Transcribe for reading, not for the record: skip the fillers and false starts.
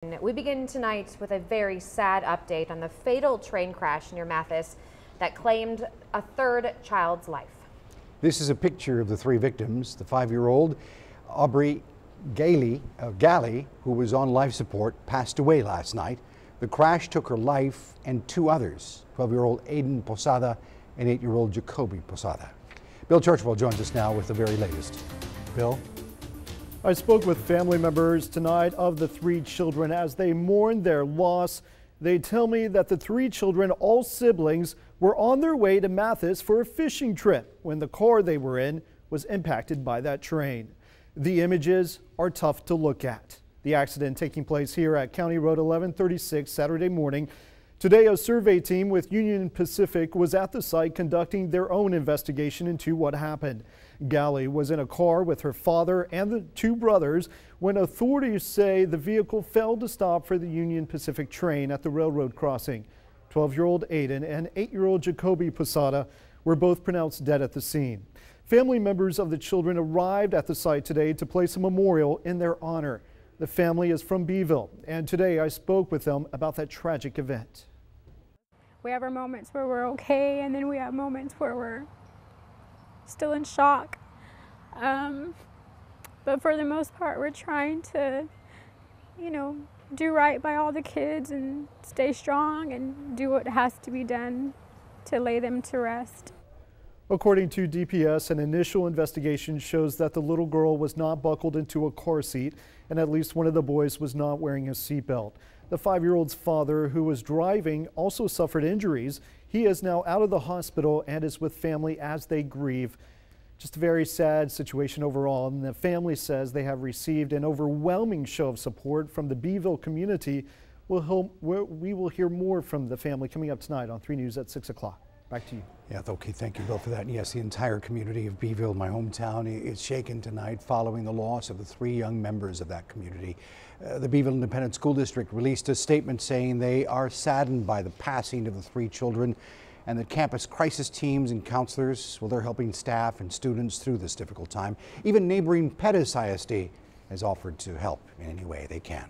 We begin tonight with a very sad update on the fatal train crash near Mathis that claimed a third child's life. This is a picture of the three victims. The 5-year-old Aubrey Galley, who was on life support, passed away last night. The crash took her life and two others, 12-year-old Aiden Posada and 8-year-old Jacoby Posada. Bill Churchwell joins us now with the very latest. Bill? I spoke with family members tonight of the three children as they mourn their loss. They tell me that the three children, all siblings, were on their way to Mathis for a fishing trip when the car they were in was impacted by that train. The images are tough to look at. The accident taking place here at County Road 1136 Saturday morning. Today, a survey team with Union Pacific was at the site conducting their own investigation into what happened. Galley was in a car with her father and the two brothers when authorities say the vehicle failed to stop for the Union Pacific train at the railroad crossing. 12-year-old Aiden and 8-year-old Jacoby Posada were both pronounced dead at the scene. Family members of the children arrived at the site today to place a memorial in their honor. The family is from Beeville, and today I spoke with them about that tragic event. We have our moments where we're okay, and then we have moments where we're still in shock. But for the most part, we're trying to, do right by all the kids and stay strong and do what has to be done to lay them to rest. According to DPS, an initial investigation shows that the little girl was not buckled into a car seat and at least one of the boys was not wearing a seatbelt. The 5-year-old's father, who was driving, also suffered injuries. He is now out of the hospital and is with family as they grieve. Just a very sad situation overall, and the family says they have received an overwhelming show of support from the Beeville community. We will hear more from the family coming up tonight on 3 News at 6 o'clock. Back to you. Yeah, okay, thank you, Bill, for that. And yes, the entire community of Beeville, my hometown, is shaken tonight following the loss of the 3 young members of that community. The Beeville Independent School District released a statement saying they are saddened by the passing of the 3 children and that campus crisis teams and counselors, well, they're helping staff and students through this difficult time. Even neighboring Pettis ISD has offered to help in any way they can.